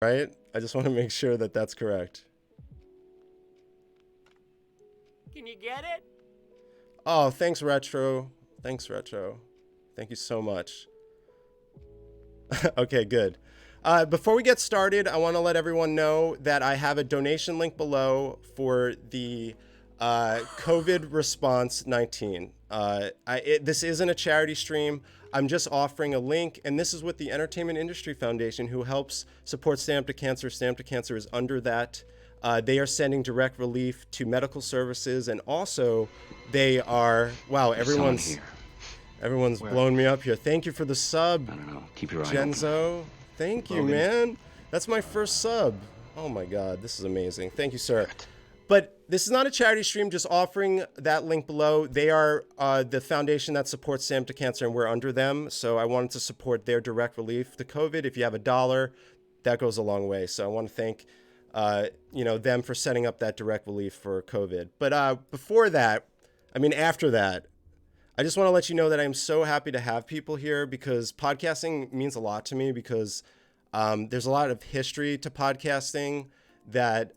right? I just want to make sure that that's correct. Can you get it? Oh, thanks, Retro. Thanks, Retro. Thank you so much. Okay, good. Before we get started, I want to let everyone know that I have a donation link below for the COVID response 19. This isn't a charity stream. I'm just offering a link, and this is with the Entertainment Industry Foundation, who helps support Stand Up to Cancer. Stand Up to Cancer is under that. They are sending direct relief to medical services, and also they are, wow, There's someone here. everyone's Where? blown me up here. Thank you for the sub, I don't know. Keep your eye open. Genzo. Thank you, Logan. man. That's my first sub. Oh my God, this is amazing. Thank you, sir. But this is not a charity stream, just offering that link below. They are the foundation that supports Stand Up to Cancer, and we're under them. So I wanted to support their direct relief to COVID. If you have $1, that goes a long way. So I want to thank them for setting up that direct relief for COVID. But before that, after that, I just want to let you know that I'm so happy to have people here, because podcasting means a lot to me, because there's a lot of history to podcasting that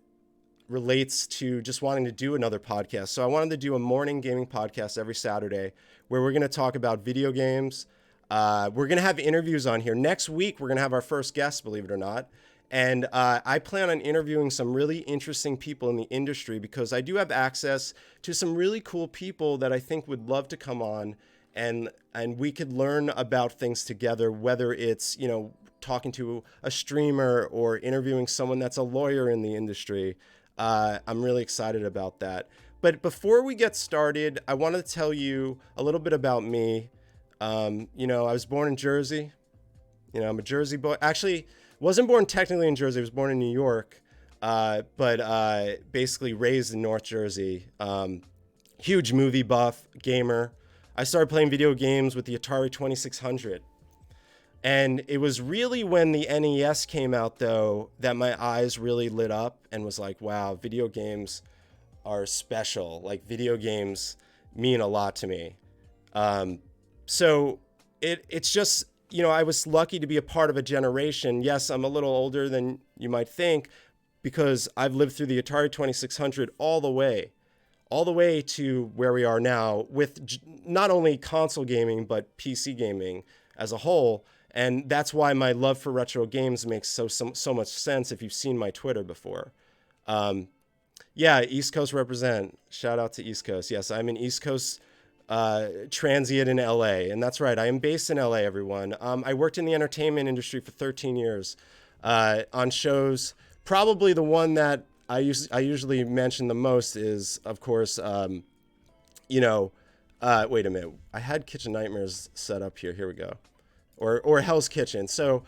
relates to just wanting to do another podcast. So I wanted to do a morning gaming podcast every Saturday where we're going to talk about video games. We're going to have interviews on here. Next week, we're going to have our first guest, believe it or not. And I plan on interviewing some really interesting people in the industry, because I do have access to some really cool people that I think would love to come on, and we could learn about things together, whether it's, talking to a streamer or interviewing someone that's a lawyer in the industry. I'm really excited about that. But before we get started, I want to tell you a little bit about me. I was born in Jersey. I'm a Jersey boy. Actually, wasn't born technically in Jersey. I was born in New York, but basically raised in North Jersey. Huge movie buff, gamer. I started playing video games with the Atari 2600. And it was really when the NES came out, though, that my eyes really lit up and was like, wow, video games are special. Like, video games mean a lot to me. So it's just, I was lucky to be a part of a generation. Yes, I'm a little older than you might think, because I've lived through the Atari 2600 all the way to where we are now, with not only console gaming, but PC gaming as a whole. And that's why my love for retro games makes so much sense if you've seen my Twitter before. East Coast represent. Shout out to East Coast. Yes, I'm an East Coast transient in LA. And that's right, I am based in LA, everyone. I worked in the entertainment industry for 13 years on shows. Probably the one that I usually mention the most is, of course, wait a minute. I had Kitchen Nightmares set up here. Here we go. Or Hell's Kitchen. So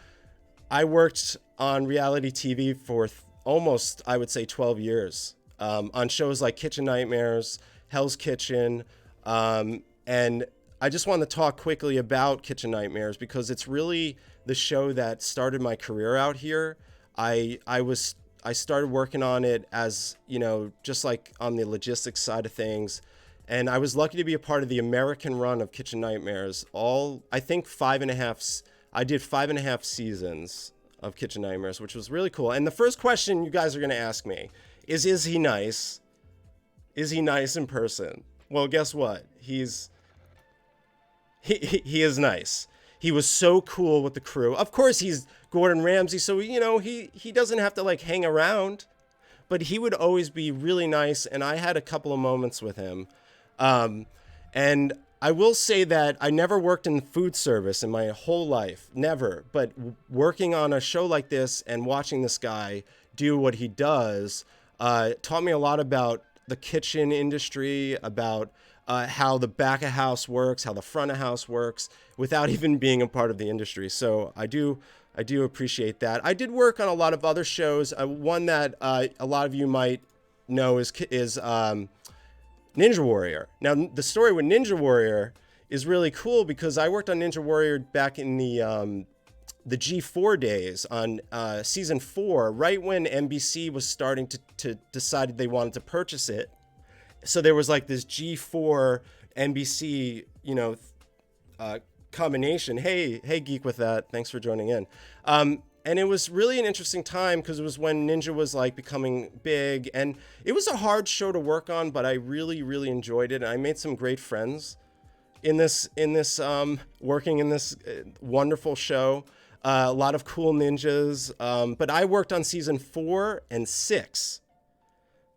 I worked on reality TV for almost, I would say, 12 years on shows like Kitchen Nightmares, Hell's Kitchen. And I just want to talk quickly about Kitchen Nightmares, because it's really the show that started my career out here. I started working on it as, just like on the logistics side of things. And I was lucky to be a part of the American run of Kitchen Nightmares. I think 5.5, I did 5.5 seasons of Kitchen Nightmares, which was really cool. And the first question you guys are going to ask me is he nice? Is he nice in person? Well, guess what? He is nice. He was so cool with the crew. Of course, he's Gordon Ramsay, so, he doesn't have to like hang around, but he would always be really nice. And I had a couple of moments with him. And I will say that I never worked in food service in my whole life, never. But working on a show like this and watching this guy do what he does taught me a lot about the kitchen industry, about how the back of house works, how the front of house works, without even being a part of the industry. So I do appreciate that. I did work on a lot of other shows. One that a lot of you might know is Ninja Warrior. Now, the story with Ninja Warrior is really cool, because I worked on Ninja Warrior back in the G4 days on season 4, right when NBC was starting to decide they wanted to purchase it. So there was like this G4 NBC, combination. Hey, Geek with that. Thanks for joining in. And it was really an interesting time because it was when Ninja was like becoming big, and it was a hard show to work on, but I really, really enjoyed it. And I made some great friends in this working in this wonderful show. A lot of cool ninjas. But I worked on season 4 and 6.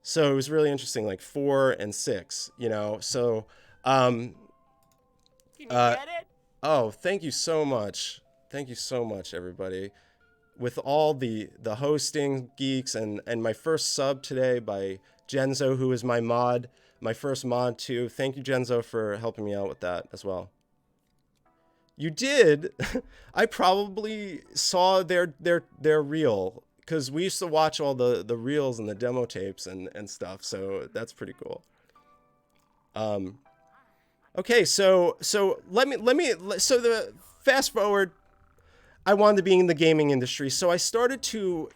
So it was really interesting, like 4 and 6, you know? So, Can you get it? oh, thank you so much. Thank you so much, everybody. With all the hosting geeks and my first sub today by Genzo, who is my mod, my first mod too. Thank you, Genzo, for helping me out with that as well. You did. I probably saw their reel because we used to watch all the reels and the demo tapes and stuff. So that's pretty cool. Okay, so the fast forward. I wanted to be in the gaming industry, so I started to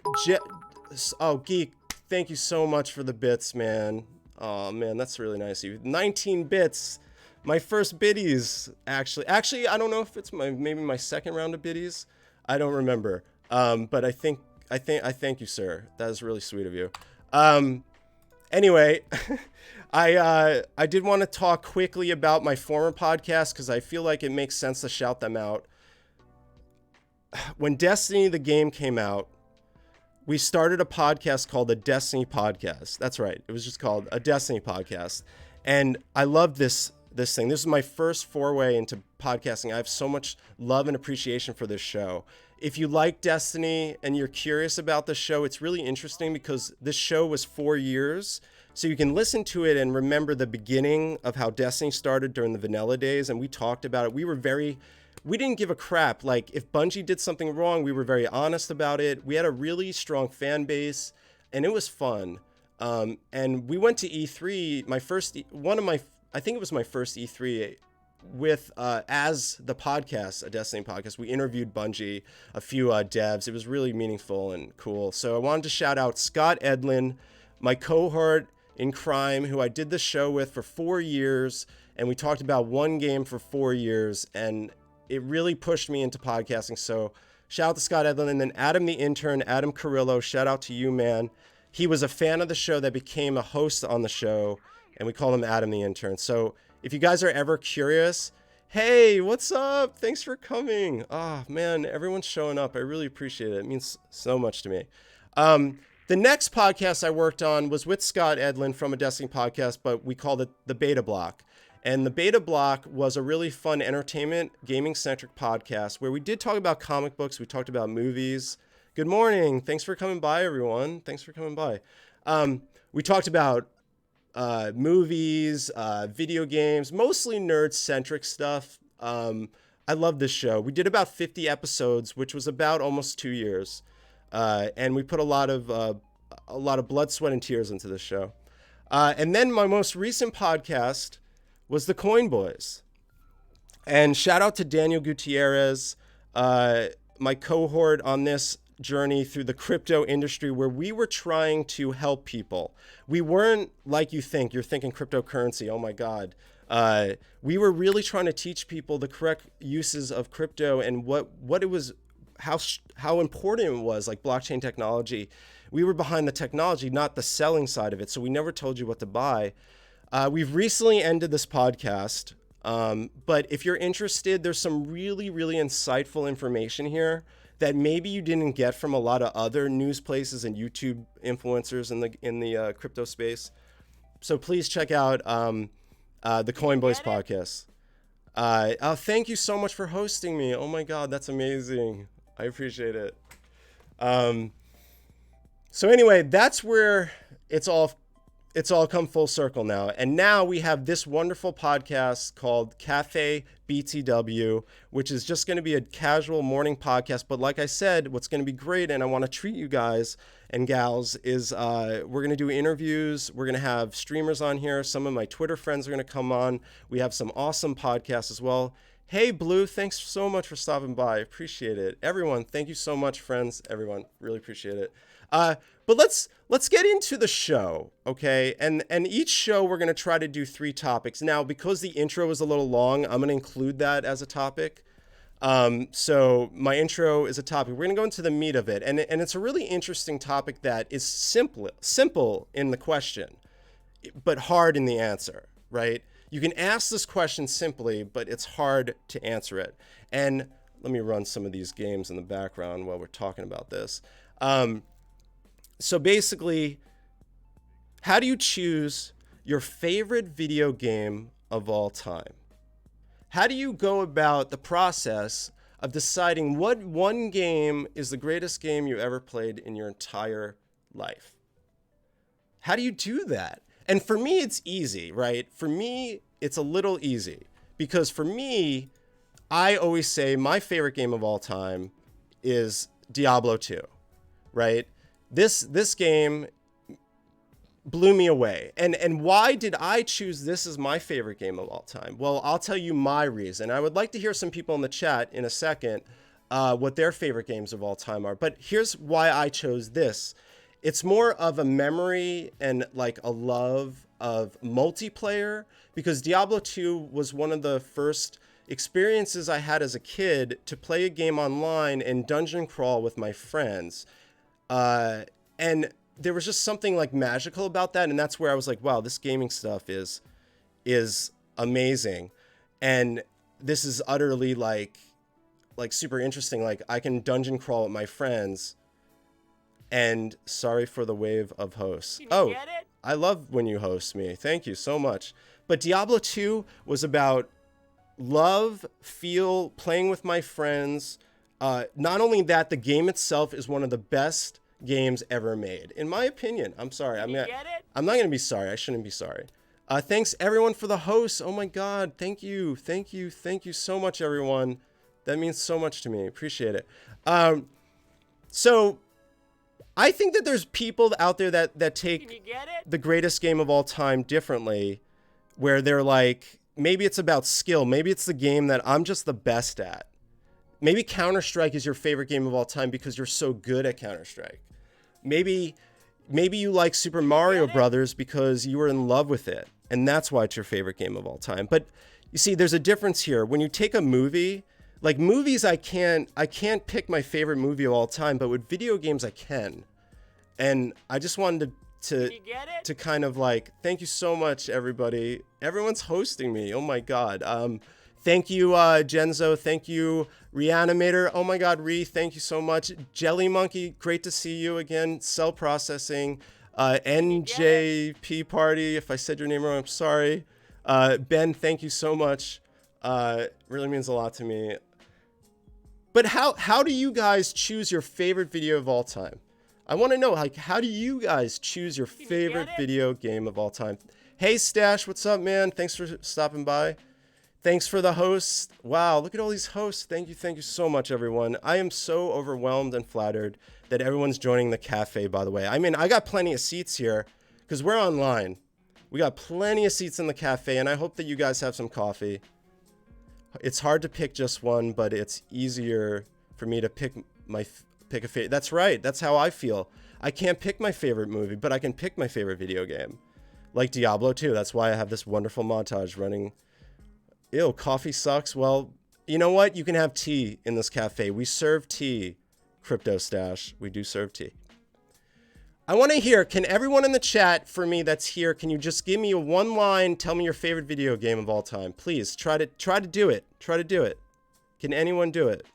oh, Geek, thank you so much for the bits, man. Oh man, that's really nice of you. 19 bits, my first biddies, actually, I don't know if it's maybe my second round of biddies. I don't remember, but I thank you, sir. That is really sweet of you. Anyway, I did want to talk quickly about my former podcast because I feel like it makes sense to shout them out. When Destiny the game came out, we started a podcast called the Destiny Podcast. That's right. It was just called a Destiny Podcast. And I love this thing. This is my first foray into podcasting. I have so much love and appreciation for this show. If you like Destiny and you're curious about the show, it's really interesting because this show was 4 years. So you can listen to it and remember the beginning of how Destiny started during the vanilla days. And we talked about it. We didn't give a crap. Like, if Bungie did something wrong, we were very honest about it. We had a really strong fan base, and it was fun. And we went to E3, I think it was my first E3 with, as the podcast, a Destiny podcast. We interviewed Bungie, a few devs. It was really meaningful and cool. So I wanted to shout out Scott Edlin, my cohort in crime, who I did the show with for 4 years. And we talked about one game for 4 years, and it really pushed me into podcasting. So shout out to Scott Edlin. And then Adam the intern, Adam Carrillo, shout out to you, man. He was a fan of the show that became a host on the show, and we call him Adam the intern. So if you guys are ever curious, hey, what's up? Thanks for coming. Oh, man, everyone's showing up. I really appreciate it. It means so much to me. The next podcast I worked on was with Scott Edlin from a Destiny podcast, but we called it the Beta Block. And the Beta Block was a really fun entertainment, gaming-centric podcast where we did talk about comic books. We talked about movies. Good morning. Thanks for coming by, everyone. Thanks for coming by. We talked about movies, video games, mostly nerd-centric stuff. I love this show. We did about 50 episodes, which was about almost 2 years. And we put a lot of blood, sweat, and tears into this show. And then my most recent podcast was the Coin Boys. And shout out to Daniel Gutierrez, my cohort on this journey through the crypto industry, where we were trying to help people. We weren't like you think. You're thinking cryptocurrency. Oh my God. We were really trying to teach people the correct uses of crypto and what it was, how important it was, like blockchain technology. We were behind the technology, not the selling side of it. So we never told you what to buy. We've recently ended this podcast, but if you're interested, there's some really, really insightful information here that maybe you didn't get from a lot of other news places and YouTube influencers in the crypto space. So please check out the Coin Boys podcast. Thank you so much for hosting me. Oh my God, that's amazing. I appreciate it. So anyway, that's where it's all come full circle now. And now we have this wonderful podcast called Cafe BTW, which is just going to be a casual morning podcast. But like I said, what's going to be great, and I want to treat you guys and gals, is we're going to do interviews. We're going to have streamers on here. Some of my Twitter friends are going to come on. We have some awesome podcasts as well. Hey, Blue, thanks so much for stopping by. Appreciate it. Everyone, thank you so much, friends. Everyone, really appreciate it. But let's get into the show, okay? And each show we're going to try to do 3 topics. Now, because the intro is a little long, I'm going to include that as a topic. So my intro is a topic. We're going to go into the meat of it. And it's a really interesting topic that is simple in the question, but hard in the answer, right? You can ask this question simply, but it's hard to answer it. And let me run some of these games in the background while we're talking about this. So basically, how do you choose your favorite video game of all time? How do you go about the process of deciding what one game is the greatest game you ever played in your entire life? How do you do that? And for me, it's easy, right? For me, it's a little easy because for me, I always say my favorite game of all time is Diablo 2, right? This game blew me away. And why did I choose this as my favorite game of all time? Well, I'll tell you my reason. I would like to hear some people in the chat in a second what their favorite games of all time are. But here's why I chose this. It's more of a memory and like a love of multiplayer because Diablo 2 was one of the first experiences I had as a kid to play a game online and dungeon crawl with my friends. And there was just something like magical about that. And that's where I was like, wow, this gaming stuff is amazing. And this is utterly like super interesting. Like I can dungeon crawl with my friends. And sorry for the wave of hosts. Oh, I love when you host me. Thank you so much. But Diablo 2 was about love, playing with my friends. Not only that, the game itself is one of the best games ever made, in my opinion. I'm sorry. I'm not going to be sorry. I shouldn't be sorry. Thanks everyone for the hosts. Oh my God. Thank you so much, everyone. That means so much to me. Appreciate it. So I think that there's people out there that take the greatest game of all time differently, where they're like, maybe it's about skill. Maybe it's the game that I'm just the best at. Maybe Counter-Strike is your favorite game of all time because you're so good at Counter-Strike. Maybe you like Super Mario Brothers because you were in love with it, and that's why it's your favorite game of all time. But you see, there's a difference here. When you take a movie, like movies, I can't pick my favorite movie of all time, but with video games, I can. And I just wanted to kind of like, thank you so much, everybody. Everyone's hosting me. Oh my God. Thank you, Genzo. Thank you, Reanimator. Oh my God, thank you so much. Jelly Monkey, great to see you again. Cell Processing. NJP Party, if I said your name wrong, I'm sorry. Ben, thank you so much. Really means a lot to me. But how do you guys choose your favorite video of all time? I want to know, like, how do you guys choose your favorite video game of all time? Hey, Stash, what's up, man? Thanks for stopping by. Thanks for the hosts. Wow, look at all these hosts. Thank you so much, everyone. I am so overwhelmed and flattered that everyone's joining the cafe, by the way. I mean, I got plenty of seats here because we're online. We got plenty of seats in the cafe, and I hope that you guys have some coffee. It's hard to pick just one, but it's easier for me to pick a favorite. That's right. That's how I feel. I can't pick my favorite movie, but I can pick my favorite video game. Like Diablo 2. That's why I have this wonderful montage running. Ew, coffee sucks. Well, you know what? You can have tea in this cafe. We serve tea, Crypto Stash. We do serve tea. I want to hear, can everyone in the chat for me that's here, can you just give me a one line, tell me your favorite video game of all time? Please, try to do it. Try to do it. Can anyone do it?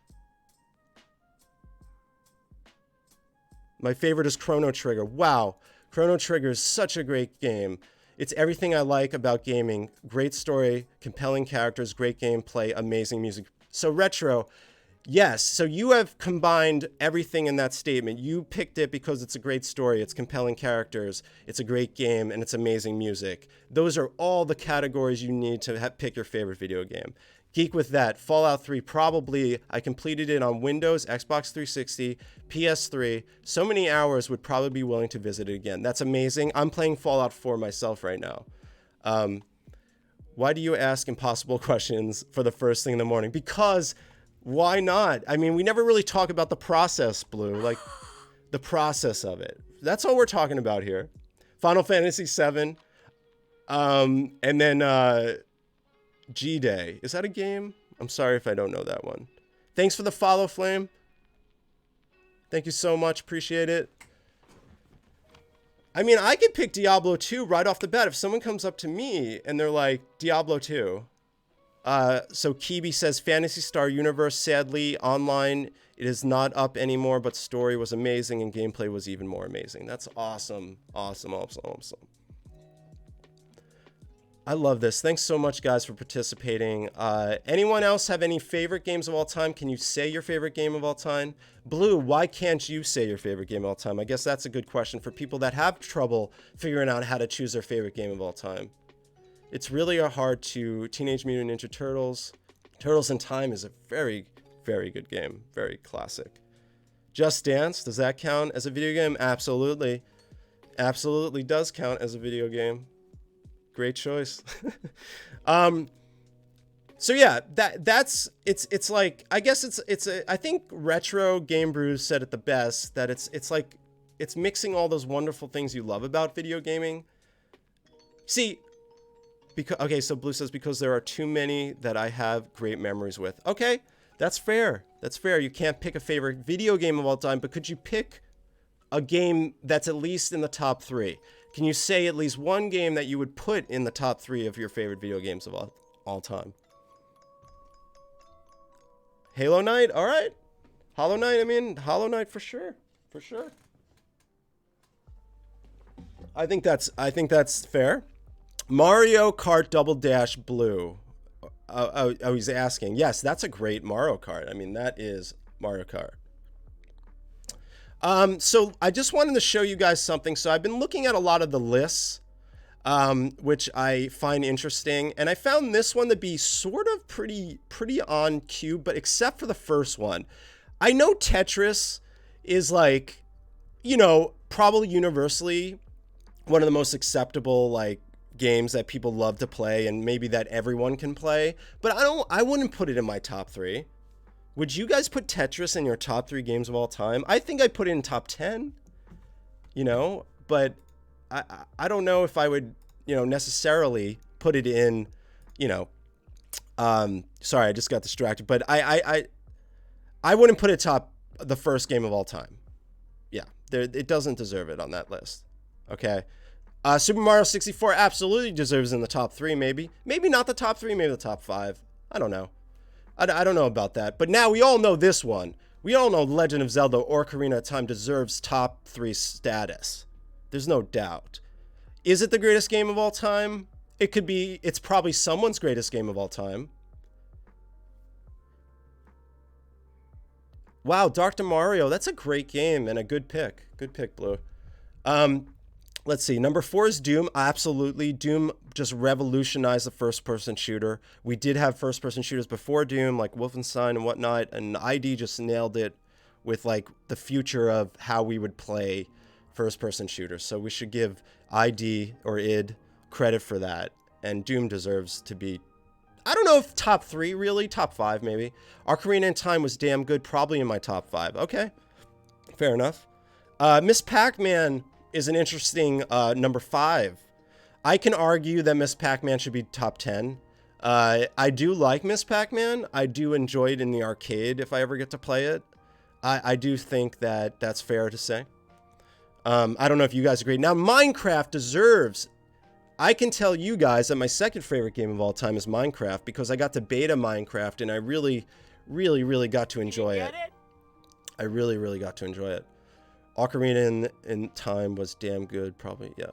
My favorite is Chrono Trigger. Wow. Chrono Trigger is such a great game. It's everything I like about gaming. Great story, compelling characters, great gameplay, amazing music. So Retro, yes. So you have combined everything in that statement. You picked it because it's a great story, it's compelling characters, it's a great game, and it's amazing music. Those are all the categories you need to pick your favorite video game. Geek with that. Fallout 3, probably, I completed it on Windows, Xbox 360, PS3. So many hours, would probably be willing to visit it again. That's amazing. I'm playing Fallout 4 myself right now. Why do you ask impossible questions for the first thing in the morning? Because why not? I mean, we never really talk about the process, Blue, like the process of it. That's all we're talking about here. Final Fantasy VII. And then G-Day. Is that a game? I'm sorry if I don't know that one. Thanks for the follow, Flame. Thank you so much. Appreciate it. I mean, I could pick Diablo 2 right off the bat if someone comes up to me and they're like, Diablo 2. So Kibi says, Phantasy Star Universe, sadly, online, it is not up anymore, but story was amazing and gameplay was even more amazing. That's awesome. Awesome, awesome, awesome. I love this. Thanks so much, guys, for participating. Anyone else have any favorite games of all time? Can you say your favorite game of all time? Blue, why can't you say your favorite game of all time? I guess that's a good question for people that have trouble figuring out how to choose their favorite game of all time. It's really hard to... Teenage Mutant Ninja Turtles. Turtles in Time is a very, very good game. Very classic. Just Dance, does that count as a video game? Absolutely. Absolutely does count as a video game. Great choice. So yeah, it's like, I guess I think Retro Game Brews said it the best, that it's like, it's mixing all those wonderful things you love about video gaming. See, okay, so Blue says, because there are too many that I have great memories with. Okay, that's fair. That's fair. You can't pick a favorite video game of all time, but could you pick a game that's at least in the top 3? Can you say at least one game that you would put in the top 3 of your favorite video games of all time? Halo Knight, all right. Hollow Knight, I mean, Hollow Knight for sure. For sure. I think that's fair. Mario Kart Double Dash Blue. Oh, he's asking. Yes, that's a great Mario Kart. I mean, that is Mario Kart. So I just wanted to show you guys something. So I've been looking at a lot of the lists, which I find interesting. And I found this one to be sort of pretty on cue, but except for the first one. I know Tetris is like, you know, probably universally one of the most acceptable, like, games that people love to play and maybe that everyone can play. But I wouldn't put it in my top 3. Would you guys put Tetris in your top 3 games of all time? I think I'd put it in top 10, you know, but I don't know if I would, you know, necessarily put it in, you know, sorry, I just got distracted, but I wouldn't put it top the first game of all time. Yeah, it doesn't deserve it on that list. Okay. Super Mario 64 absolutely deserves in the top 3, maybe. Maybe not the top 3, maybe the top 5. I don't know. I don't know about that. But now we all know this one. We all know Legend of Zelda Ocarina of Time deserves top 3 status. There's no doubt. Is it the greatest game of all time? It could be. It's probably someone's greatest game of all time. Wow, Dr. Mario. That's a great game and a good pick. Good pick, Blue. Let's see. Number 4 is Doom. Absolutely. Doom just revolutionized the first-person shooter. We did have first-person shooters before Doom, like Wolfenstein and whatnot, and ID just nailed it with, like, the future of how we would play first-person shooters. So we should give ID or id credit for that, and Doom deserves to be, I don't know if top 3, really. Top 5, maybe. Ocarina in Time was damn good, probably in my top 5. Okay. Fair enough. Miss Pac-Man is an interesting number 5. I can argue that Miss Pac-Man should be top 10. I do like Miss Pac-Man. I do enjoy it in the arcade if I ever get to play it. I do think that that's fair to say. I don't know if you guys agree. Now, Minecraft deserves... I can tell you guys that my second favorite game of all time is Minecraft because I got to beta Minecraft and I really got to enjoy it. I really got to enjoy it. Ocarina in Time was damn good, probably, yeah.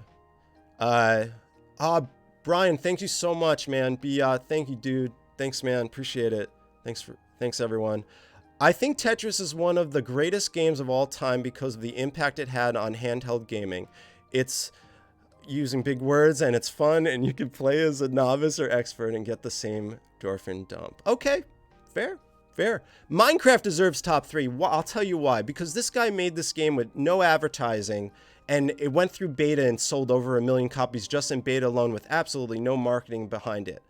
Brian, thank you so much, man. Thank you, dude. Thanks, man. Appreciate it. Thanks, everyone. I think Tetris is one of the greatest games of all time because of the impact it had on handheld gaming. It's using big words, and it's fun, and you can play as a novice or expert and get the same endorphin dump. Okay, fair. Minecraft deserves top 3. I'll tell you why. Because this guy made this game with no advertising, and it went through beta and sold over 1 million copies just in beta alone with absolutely no marketing behind it.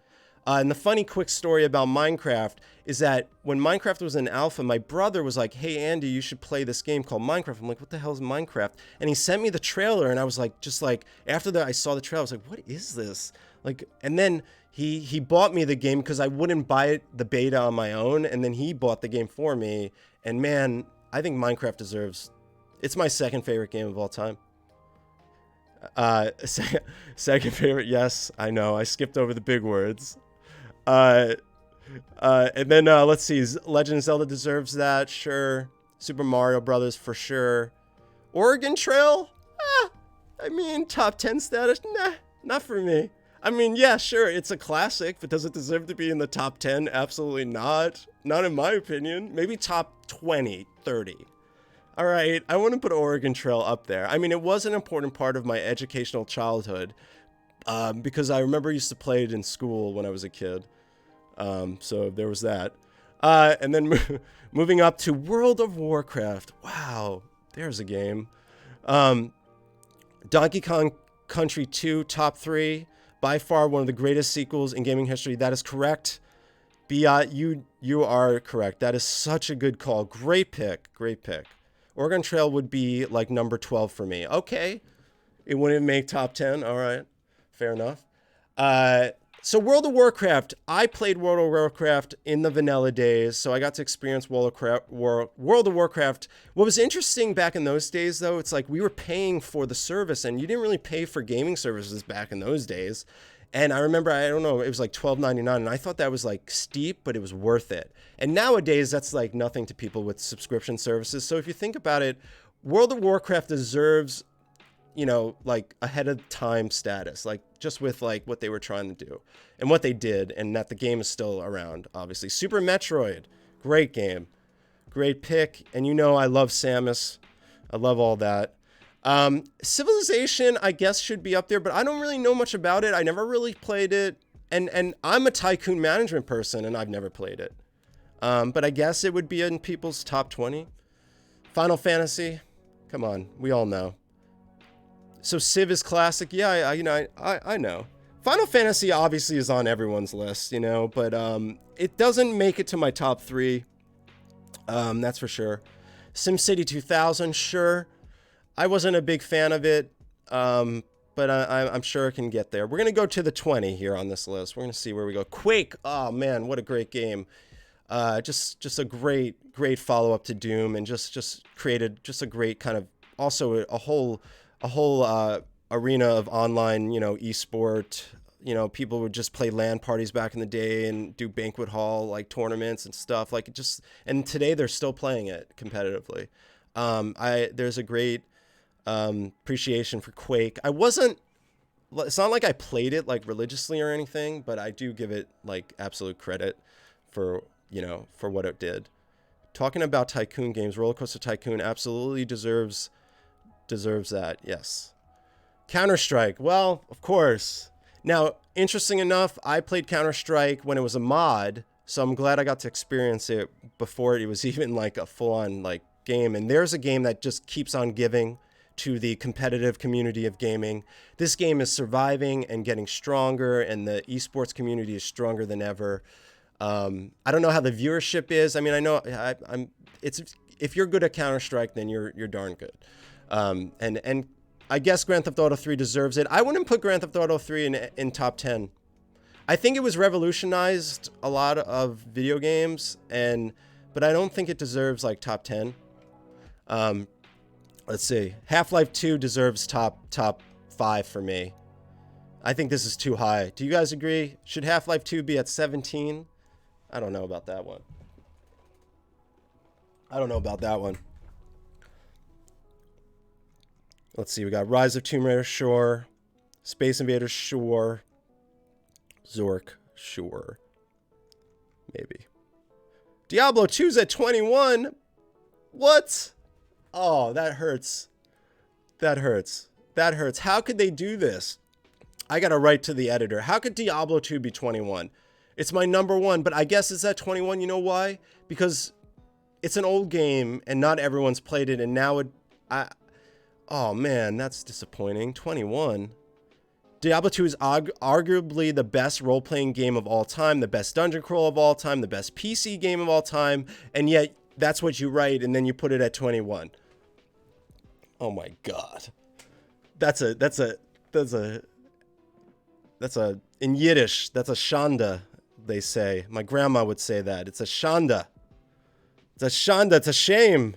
And the funny quick story about Minecraft is that when Minecraft was in alpha, my brother was like, hey, Andy, you should play this game called Minecraft. I'm like, what the hell is Minecraft? And he sent me the trailer, and I was like, just like, after that I saw the trailer, I was like, what is this? Like, and then He bought me the game because I wouldn't buy the beta on my own, and then he bought the game for me. And man, I think Minecraft deserves. It's my second favorite game of all time. Second favorite, yes, I know. I skipped over the big words. And then let's see. Legend of Zelda deserves that, sure. Super Mario Brothers for sure. Oregon Trail? I mean, top 10 status? Nah, not for me. I mean, yeah, sure, it's a classic, but does it deserve to be in the top 10? Absolutely not. Not in my opinion. Maybe top 20, 30. All right, I want to put Oregon Trail up there. I mean, it was an important part of my educational childhood because I remember I used to play it in school when I was a kid. So there was that. And then moving up to World of Warcraft. Wow, there's a game. Donkey Kong Country 2, top 3. By far one of the greatest sequels in gaming history. That is correct. You are correct. That is such a good call. Great pick. Great pick. Oregon Trail would be like number 12 for me. Okay. It wouldn't make top 10. All right. Fair enough. So World of Warcraft. I played World of Warcraft in the vanilla days, so I got to experience World of Warcraft. What was interesting back in those days, though, it's like we were paying for the service, and you didn't really pay for gaming services back in those days. And I remember, I don't know, it was like $12.99, and I thought that was like steep, but it was worth it. And nowadays, that's like nothing to people with subscription services. So if you think about it, World of Warcraft deserves, you know, like ahead of time status, like just with like what they were trying to do and what they did, and that the game is still around, obviously. Super Metroid, great game, great pick. And you know, I love Samus. I love all that. Civilization, I guess, should be up there, but I don't really know much about it. I never really played it. And I'm a tycoon management person, and I've never played it. But I guess it would be in people's top 20. Final Fantasy, come on, we all know. So Civ is classic. Yeah, I know. Final Fantasy obviously is on everyone's list, you know, but it doesn't make it to my top 3. That's for sure. SimCity 2000, sure. I wasn't a big fan of it, but I'm sure it can get there. We're going to go to the 20 here on this list. We're going to see where we go. Quake, oh man, what a great game. Just a great follow-up to Doom, and just created just a great kind of, also a whole arena of online, you know, esport. You know, people would just play LAN parties back in the day and do banquet hall like tournaments and stuff. Like it just, and today they're still playing it competitively. There's a great appreciation for Quake. It's not like I played it like religiously or anything, but I do give it like absolute credit for, you know, for what it did. Talking about tycoon games, Roller Coaster Tycoon absolutely deserves that. Yes. Counter-Strike. Well, of course. Now, interesting enough, I played Counter-Strike when it was a mod, so I'm glad I got to experience it before it was even like a full-on like game. And there's a game that just keeps on giving to the competitive community of gaming. This game is surviving and getting stronger, and the esports community is stronger than ever. I don't know how the viewership is. I mean, I know if you're good at Counter-Strike, then you're darn good. And I guess Grand Theft Auto 3 deserves it. I wouldn't put Grand Theft Auto 3 in top 10. I think it was revolutionized a lot of video games, but I don't think it deserves like top 10. Let's see. Half-Life 2 deserves top 5 for me. I think this is too high. Do you guys agree? Should Half-Life 2 be at 17? I don't know about that one. Let's see. We got Rise of Tomb Raider, sure. Space Invaders, sure. Zork, sure. Maybe. Diablo 2's at 21. What? Oh, that hurts. How could they do this? I got to write to the editor. How could Diablo 2 be 21? It's my number 1, but I guess it's at 21. You know why? Because it's an old game and not everyone's played it, and now oh man, that's disappointing. 21. Diablo 2 is arguably the best role-playing game of all time, the best dungeon crawl of all time, the best PC game of all time, and yet that's what you write, and then you put it at 21. Oh my god. That's a in Yiddish, that's a shanda, they say. My grandma would say that. It's a shanda. It's a shanda. It's a shame.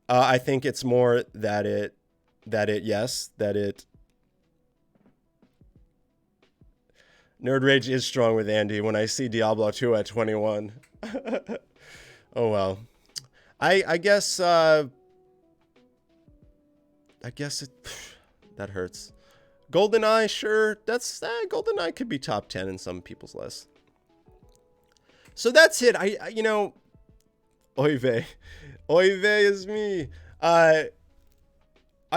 I think it's more that it Nerd Rage is strong with Andy when I see Diablo 2 at 21. Oh well. I guess that hurts. GoldenEye, sure. GoldenEye could be top 10 in some people's lists. So that's it. Oy vey. Oy vey is me. I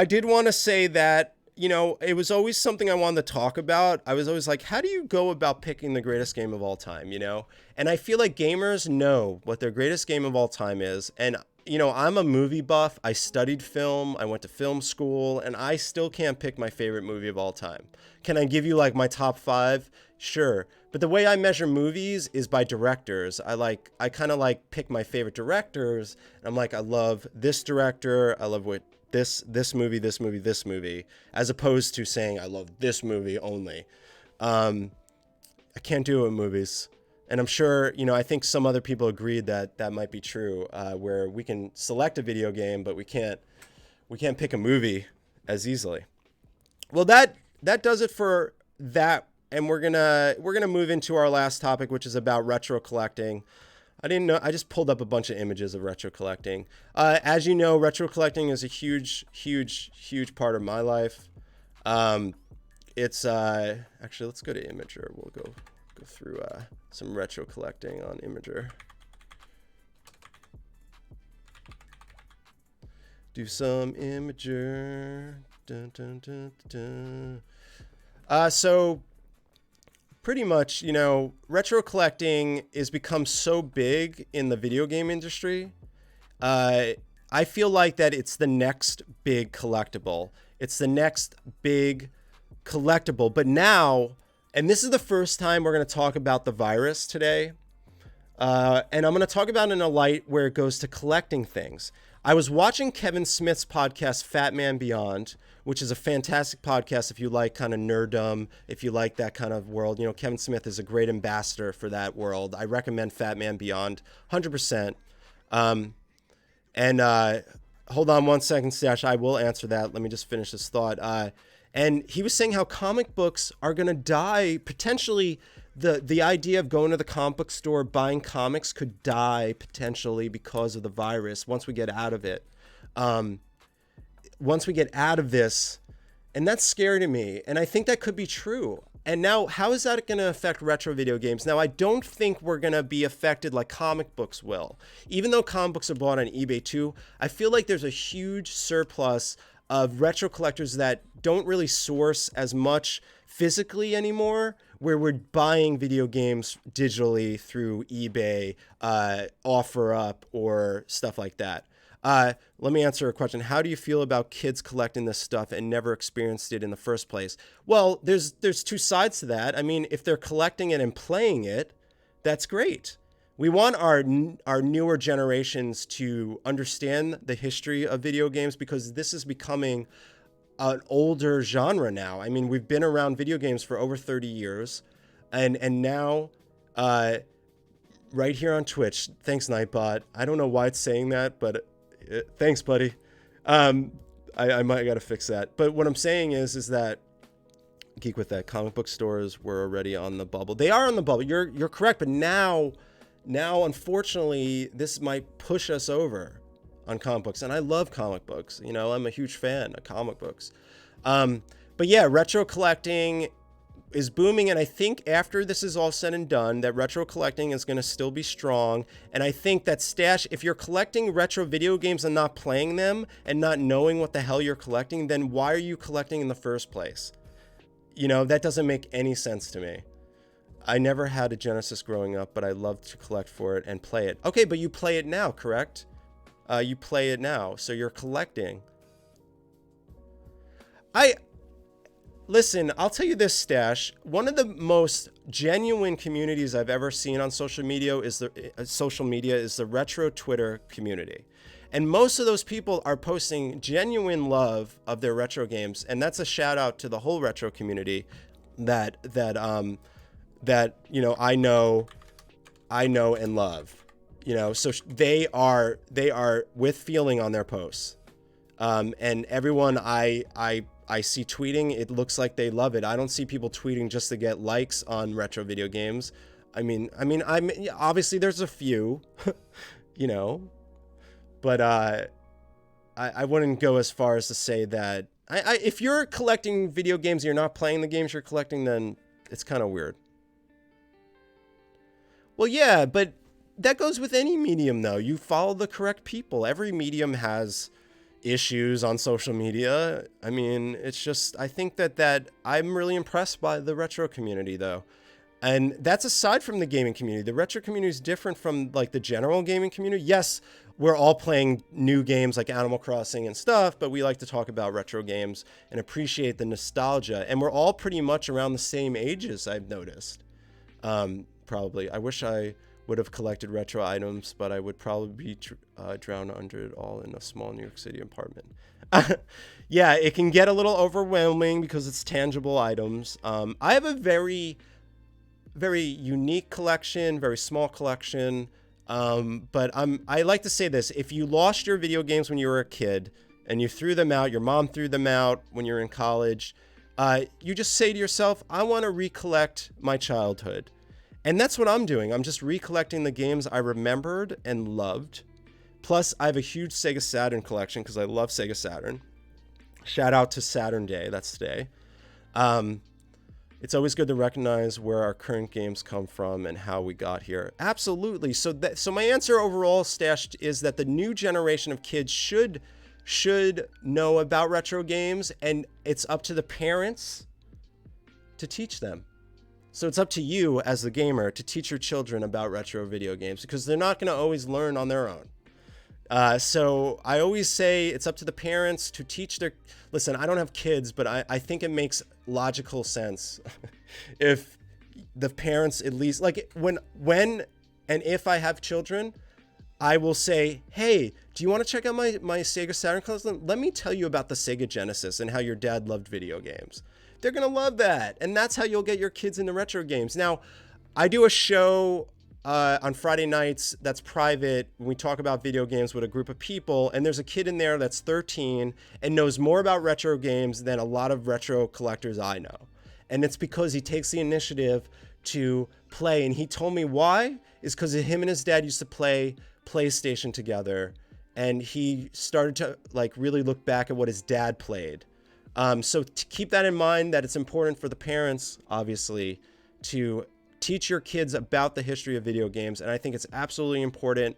did want to say that, it was always something I wanted to talk about. I was always like, how do you go about picking the greatest game of all time, And I feel like gamers know what their greatest game of all time is. And, I'm a movie buff. I studied film. I went to film school. And I still can't pick my favorite movie of all time. Can I give you, like, my top 5? Sure. But the way I measure movies is by directors. I kind of pick my favorite directors. And I'm like, I love this director. I love what this movie, as opposed to saying I love this movie only. I can't do it with movies. And I'm sure, I think some other people agreed that might be true, where we can select a video game, but we can't pick a movie as easily. Well, that does it for that. And we're gonna move into our last topic, which is about retro collecting. I didn't know. I just pulled up a bunch of images of retro collecting. As you know, retro collecting is a huge part of my life. It's actually, let's go to Imager. We'll go through some retro collecting on Imager. Do some Imager. Dun, dun, dun, dun. So pretty much, retro collecting is become so big in the video game industry. I feel like that it's the next big collectible. But now, and this is the first time we're going to talk about the virus today. And I'm going to talk about it in a light where it goes to collecting things. I was watching Kevin Smith's podcast, Fat Man Beyond, which is a fantastic podcast if you like kind of nerddom, if you like that kind of world. Kevin Smith is a great ambassador for that world. I recommend Fat Man Beyond, 100%. Hold on one second, Stash. I will answer that. Let me just finish this thought. And he was saying how comic books are going to die. Potentially, the idea of going to the comic book store, buying comics could die potentially because of the virus once we get out of it. Once we get out of this, and that's scary to me. And I think that could be true. And now, how is that going to affect retro video games? Now, I don't think we're going to be affected like comic books will. Even though comic books are bought on eBay too, I feel like there's a huge surplus of retro collectors that don't really source as much physically anymore, where we're buying video games digitally through eBay, OfferUp, or stuff like that. Let me answer a question. How do you feel about kids collecting this stuff and never experienced it in the first place? Well, there's two sides to that. I mean, if they're collecting it and playing it, that's great. We want our newer generations to understand the history of video games because this is becoming an older genre now. I mean, we've been around video games for over 30 years. And now, right here on Twitch, thanks, Nightbot. I don't know why it's saying that, but thanks, buddy. I might got to fix that. But what I'm saying is that Geek with that, comic book stores were already on the bubble. They are on the bubble. You're correct. But now, unfortunately, this might push us over on comic books. And I love comic books. I'm a huge fan of comic books. But yeah, retro collecting is booming. And I think after this is all said and done, that retro collecting is going to still be strong. And I think that Stash, if you're collecting retro video games and not playing them and not knowing what the hell you're collecting, then why are you collecting in the first place? That doesn't make any sense to me. I never had a Genesis growing up, but I love to collect for it and play it. Okay, but you play it now, correct? You play it now, so you're collecting. Listen, I'll tell you this, Stash. One of the most genuine communities I've ever seen on social media is the retro Twitter community. And most of those people are posting genuine love of their retro games. And that's a shout out to the whole retro community that I know and love, so they are with feeling on their posts. And everyone I see tweeting, it looks like they love it. I don't see people tweeting just to get likes on retro video games. I'm obviously there's a few, but I wouldn't go as far as to say that if you're collecting video games and you're not playing the games you're collecting, then it's kind of weird. Well, yeah, but that goes with any medium, though. You follow the correct people. Every medium has issues on social media. I mean, it's just, I think that I'm really impressed by the retro community, though. And that's aside from the gaming community. The retro community is different from like the general gaming community. Yes, we're all playing new games like Animal Crossing and stuff, but we like to talk about retro games and appreciate the nostalgia. And we're all pretty much around the same ages, I've noticed. Probably. I wish I would have collected retro items, but I would probably be drowned under it all in a small New York City apartment. Yeah, it can get a little overwhelming because it's tangible items. I have a very, very unique collection, very small collection. But I like to say this: if you lost your video games when you were a kid and you threw them out, your mom threw them out when you were in college, you just say to yourself, I want to recollect my childhood. And that's what I'm doing. I'm just recollecting the games I remembered and loved. Plus, I have a huge Sega Saturn collection because I love Sega Saturn. Shout out to Saturn Day. That's today. It's always good to recognize where our current games come from and how we got here. Absolutely. So my answer overall, Stashed, is that the new generation of kids should know about retro games, and it's up to the parents to teach them. So it's up to you as the gamer to teach your children about retro video games because they're not going to always learn on their own. So I always say it's up to the parents to teach their... Listen, I don't have kids, but I think it makes logical sense if the parents at least... Like when and if I have children, I will say, hey, do you want to check out my Sega Saturn collection? Let me tell you about the Sega Genesis and how your dad loved video games. They're going to love that. And that's how you'll get your kids into retro games. Now, I do a show on Friday nights that's private. We talk about video games with a group of people. And there's a kid in there that's 13 and knows more about retro games than a lot of retro collectors I know. And it's because he takes the initiative to play. And he told me why is because him and his dad used to play PlayStation together. And he started to like really look back at what his dad played. So to keep that in mind, that it's important for the parents, obviously, to teach your kids about the history of video games. And I think it's absolutely important.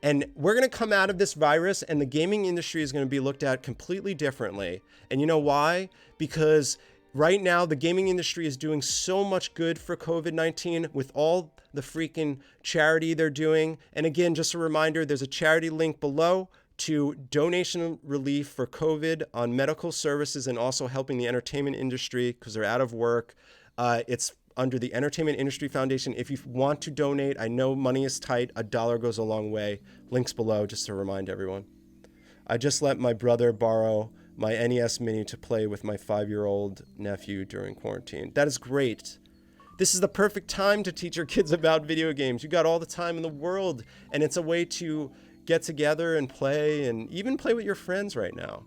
And we're going to come out of this virus and the gaming industry is going to be looked at completely differently. And you know why? Because right now, the gaming industry is doing so much good for COVID-19 with all the freaking charity they're doing. And again, just a reminder, there's a charity link below to donation relief for COVID on medical services and also helping the entertainment industry because they're out of work. It's under the Entertainment Industry Foundation. If you want to donate, I know money is tight. $1 goes a long way. Links below, just to remind everyone. I just let my brother borrow my NES Mini to play with my 5-year-old nephew during quarantine. That is great. This is the perfect time to teach your kids about video games. You got all the time in the world, and it's a way to get together and play, and even play with your friends right now.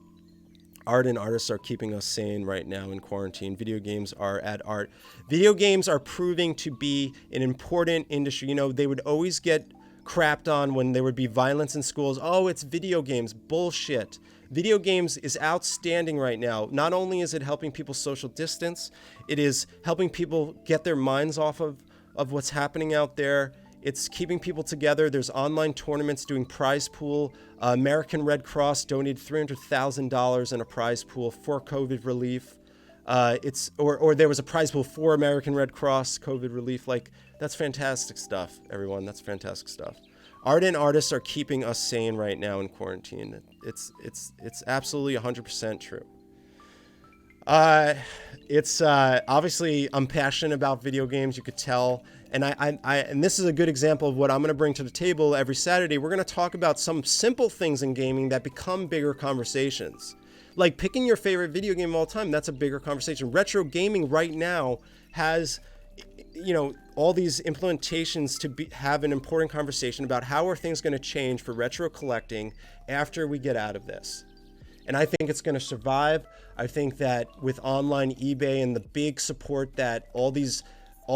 Art and artists are keeping us sane right now in quarantine. Video games are at art. Video games are proving to be an important industry. You know, they would always get crapped on when there would be violence in schools. Oh, it's video games. Bullshit. Video games is outstanding right now. Not only is it helping people social distance, it is helping people get their minds off of what's happening out there. It's keeping people together. There's online tournaments doing prize pool. American Red Cross donated $300,000 in a prize pool for COVID relief. Or there was a prize pool for American Red Cross COVID relief. Like, that's fantastic stuff, everyone. That's fantastic stuff. Art and artists are keeping us sane right now in quarantine. It's absolutely 100% true. It's obviously I'm passionate about video games. You could tell, and and this is a good example of what I'm going to bring to the table every Saturday. We're going to talk about some simple things in gaming that become bigger conversations, like picking your favorite video game of all time. That's a bigger conversation. Retro gaming right now has, all these implementations to have an important conversation about how are things going to change for retro collecting after we get out of this. And I think it's going to survive. I think that with online eBay and the big support that all these